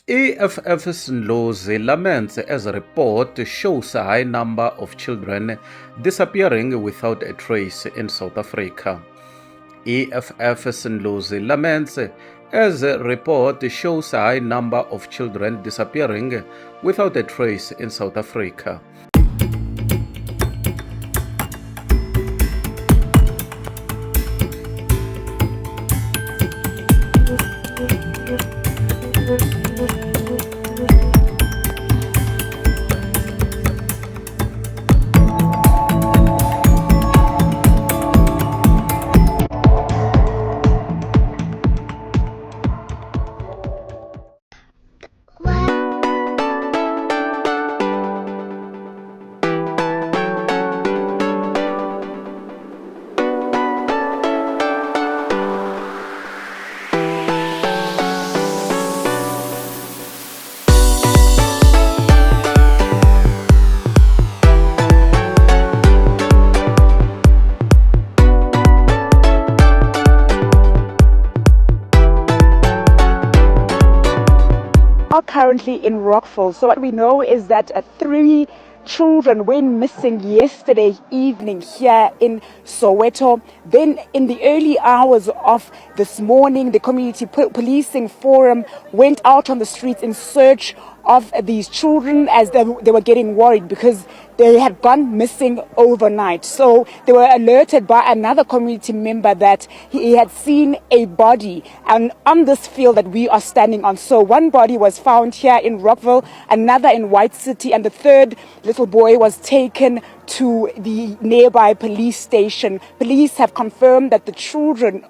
EFF's Ndlozi laments as a report shows a high number of children disappearing without a trace in South Africa. EFF's Ndlozi laments as a report shows a high number of children disappearing without a trace in South Africa. Currently in Rockville. So what we know is that 3 children went missing yesterday evening here in Soweto. Then in the early hours of this morning, the community policing forum went out on the streets in search of these children as they were getting worried because they had gone missing overnight. So they were alerted by another community member that he had seen a body on this field that we are standing on. So one body was found here in Rockville, another in White City, and the third little boy was taken to the nearby police station. Police have confirmed that the children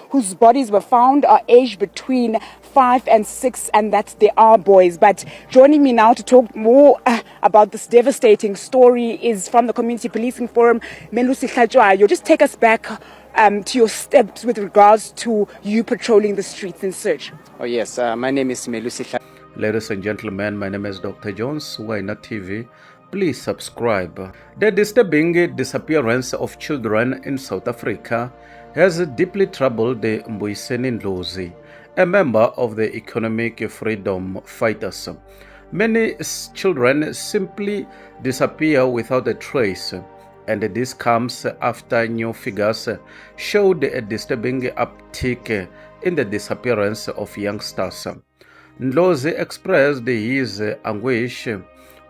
whose bodies were found are aged between 5 and 6 and that they are boys. But joining me now to talk more about this devastating story is from the Community Policing Forum, Ndlozi. You'll just take us back to your steps with regards to you patrolling the streets in search. Oh yes, my name is Ndlozi. Ladies and gentlemen, my name is Dr. Jones, Wina TV. Please subscribe. The disturbing disappearance of children in South Africa has deeply troubled the Mbuyiseni Ndlozi, a member of the Economic Freedom Fighters. Many children simply disappear without a trace, and this comes after new figures showed a disturbing uptick in the disappearance of youngsters. Ndlozi expressed his anguish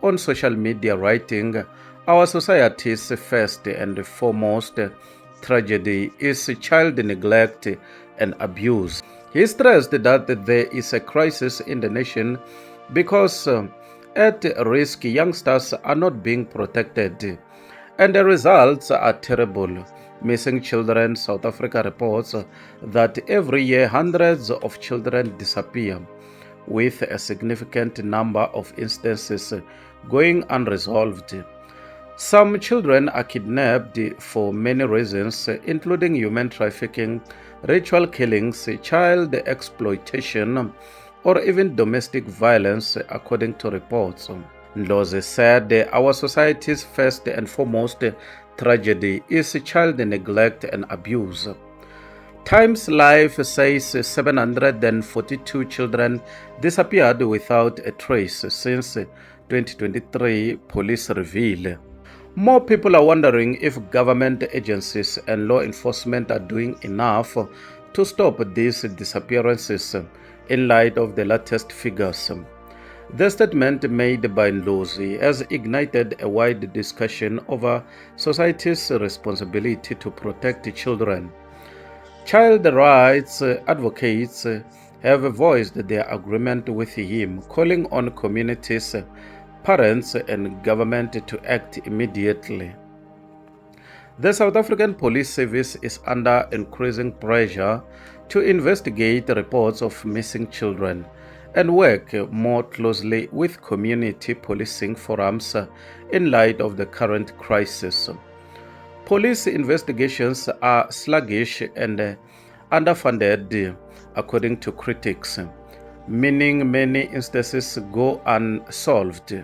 on social media, writing, "Our society's first and foremost tragedy is child neglect and abuse." He stressed that there is a crisis in the nation because at risk youngsters are not being protected, and the results are terrible. Missing children. South Africa reports that every year hundreds of children disappear, with a significant number of instances going unresolved. Some children are kidnapped for many reasons, including human trafficking, ritual killings, child exploitation, or even domestic violence, according to reports. Ndlozi said, "Our society's first and foremost tragedy is child neglect and abuse." Times Life says 742 children disappeared without a trace since 2023, police reveal. More people are wondering if government agencies and law enforcement are doing enough to stop these disappearances in light of the latest figures. The statement made by Ndlozi has ignited a wide discussion over society's responsibility to protect children. Child rights advocates have voiced their agreement with him, calling on communities, parents, and government to act immediately. The South African Police Service is under increasing pressure to investigate reports of missing children and work more closely with community policing forums in light of the current crisis. Police investigations are sluggish and underfunded, according to critics, meaning many instances go unsolved.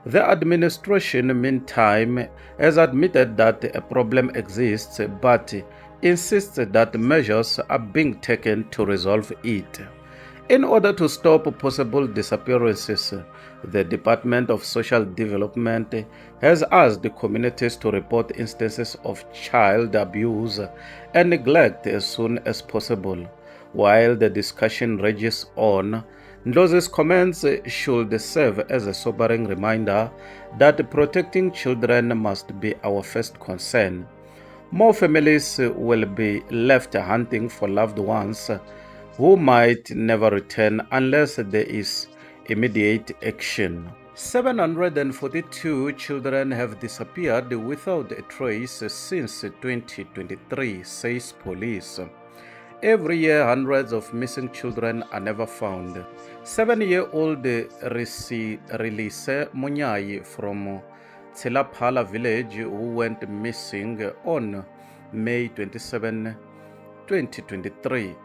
The administration, meantime, has admitted that a problem exists, but insists that measures are being taken to resolve it. In order to stop possible disappearances, the Department of Social Development has asked the communities to report instances of child abuse and neglect as soon as possible. While the discussion rages on, Ndlozi's comments should serve as a sobering reminder that protecting children must be our first concern. More families will be left hunting for loved ones who might never return unless there is immediate action. 742 children have disappeared without a trace since 2023, says police. Every year, hundreds of missing children are never found. 7-year-old Release Munyai from Tselaphala village, who went missing on May 27, 2023.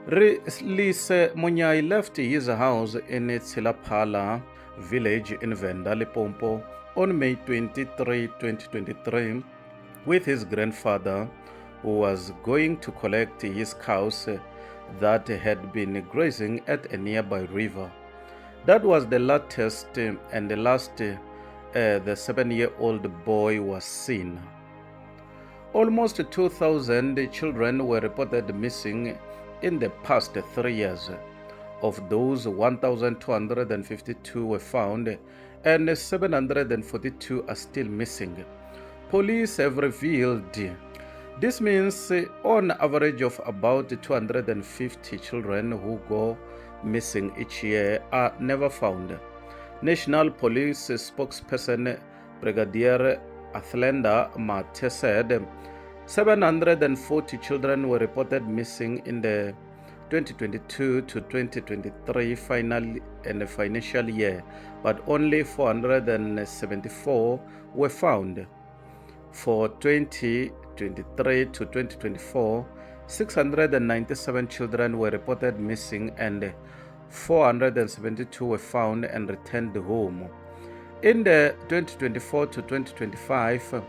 Release Munyai left his house in Tselaphala village in Venda, Limpopo on May 23, 2023 with his grandfather, who was going to collect his cows that had been grazing at a nearby river. That was the latest and the last the 7-year-old boy was seen. Almost 2,000 children were reported missing in the past 3 years. Of those, 1,252 were found and 742 are still missing. Police have revealed this means on average of about 250 children who go missing each year are never found. National Police spokesperson Brigadier Athlenda Mate said 740 children were reported missing in the 2022 to 2023 financial year, but only 474 were found. For 2023 to 2024, 697 children were reported missing and 472 were found and returned home. In the 2024 to 2025,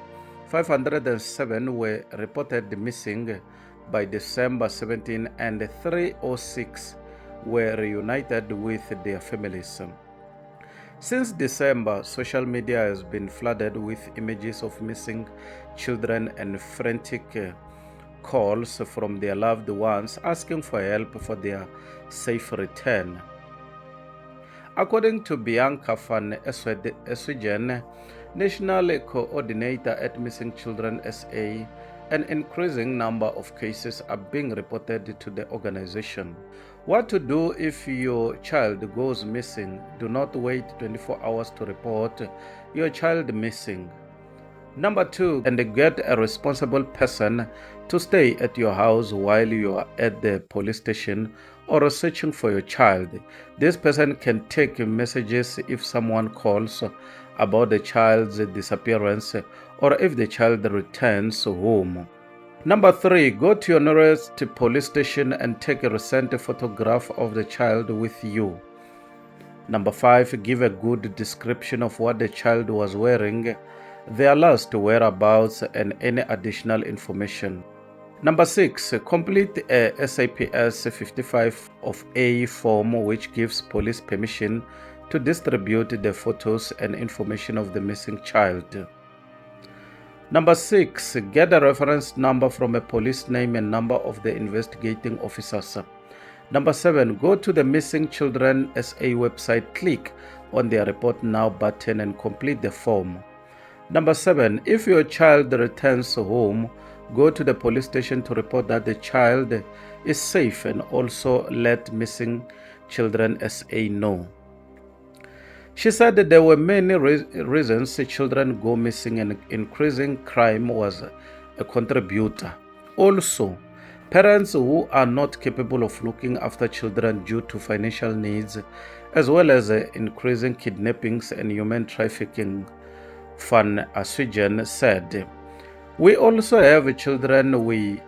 507 were reported missing by December 17 and 306 were reunited with their families. Since December, social media has been flooded with images of missing children and frantic calls from their loved ones asking for help for their safe return. According to Bianca van Eswigen, National Coordinator at Missing Children SA, an increasing number of cases are being reported to the organization. What to do if your child goes missing? Do not wait 24 hours to report your child missing. Number 2, and get a responsible person to stay at your house while you are at the police station or searching for your child. This person can take messages if someone calls about the child's disappearance or if the child returns home. Number 3, go to your nearest police station and take a recent photograph of the child with you. Number 5, give a good description of what the child was wearing, their last whereabouts, and any additional information. Number 6, complete a SAPS 55 of A form which gives police permission to distribute the photos and information of the missing child. Number 6, get a reference number from a police name and number of the investigating officers. Number 7, go to the Missing Children SA website, click on the Report Now button and complete the form. Number 7, if your child returns home, go to the police station to report that the child is safe and also let Missing Children SA know. She said that there were many reasons children go missing and increasing crime was a contributor. Also, parents who are not capable of looking after children due to financial needs, as well as increasing kidnappings and human trafficking, Van Aswigen said. We also have children we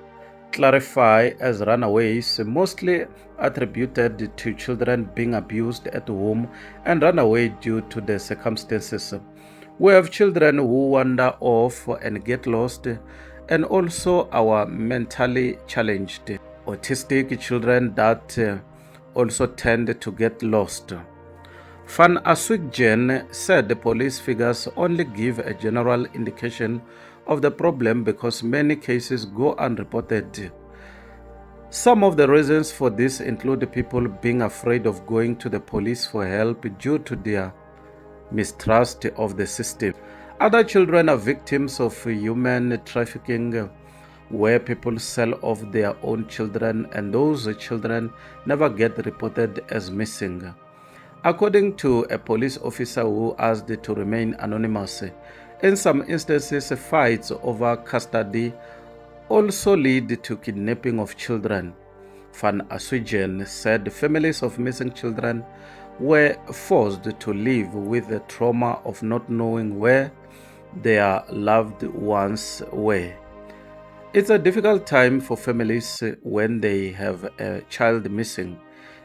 clarify as runaways, mostly attributed to children being abused at home and run away due to the circumstances. We have children who wander off and get lost, and also our mentally challenged, autistic children that also tend to get lost. Van Aswikjen said the police figures only give a general indication of the problem because many cases go unreported. Some of the reasons for this include people being afraid of going to the police for help due to their mistrust of the system. Other children are victims of human trafficking, where people sell off their own children and those children never get reported as missing. According to a police officer who asked to remain anonymous, in some instances, fights over custody also lead to kidnapping of children. Van Aswikjen said families of missing children were forced to live with the trauma of not knowing where their loved ones were. It's a difficult time for families when they have a child missing.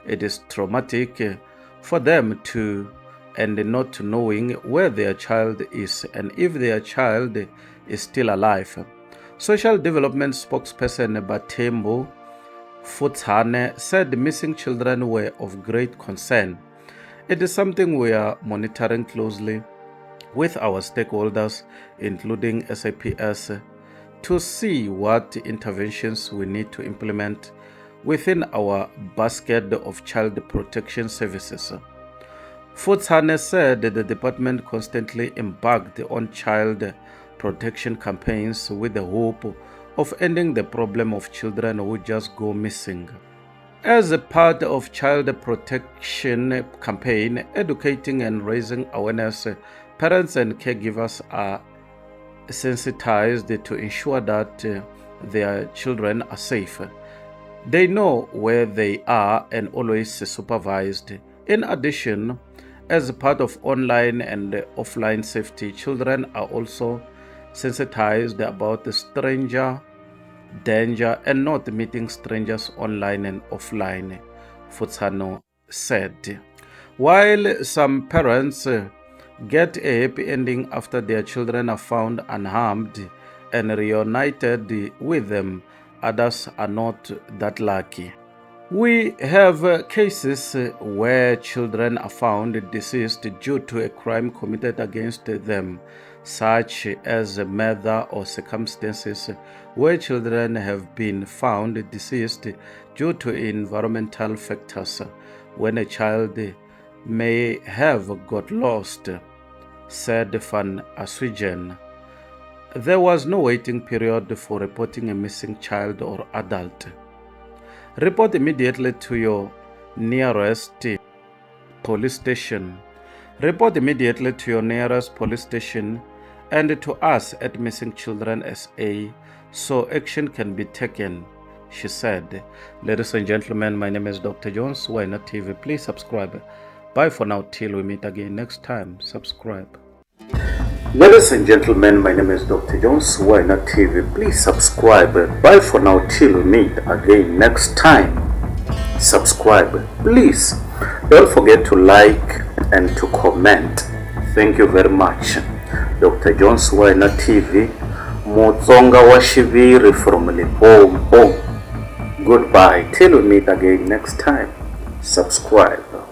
It is traumatic for them and not knowing where their child is and if their child is still alive. Social Development spokesperson Batembo Futsane said missing children were of great concern. It is something we are monitoring closely with our stakeholders, including SAPS, to see what interventions we need to implement within our basket of child protection services. Futsane said that the department constantly embarked on child protection campaigns with the hope of ending the problem of children who just go missing. As a part of child protection campaign, educating and raising awareness, parents and caregivers are sensitized to ensure that their children are safe. They know where they are and always supervised. In addition, as part of online and offline safety, children are also sensitized about the stranger danger and not meeting strangers online and offline, Futsano said. While some parents get a happy ending after their children are found unharmed and reunited with them, others are not that lucky. We have cases where children are found deceased due to a crime committed against them, such as murder or circumstances where children have been found deceased due to environmental factors, when a child may have got lost, said Van Aswikjen. There was no waiting period for reporting a missing child or adult. Report immediately to your nearest police station. Report immediately to your nearest police station and to us at Missing Children SA so action can be taken, she said. Ladies and gentlemen, my name is Dr. Jones. Why Not TV? Please subscribe. Bye for now till we meet again next time. Subscribe. Ladies and gentlemen, my name is Dr. Jones. Why Not TV? Please subscribe. Bye for now till we meet again next time. Subscribe. Please don't forget to like and to comment. Thank you very much. Dr. Jones, Why Not TV, Mutsonga wa Xiviri from Limpopo. Goodbye till we meet again next time. Subscribe.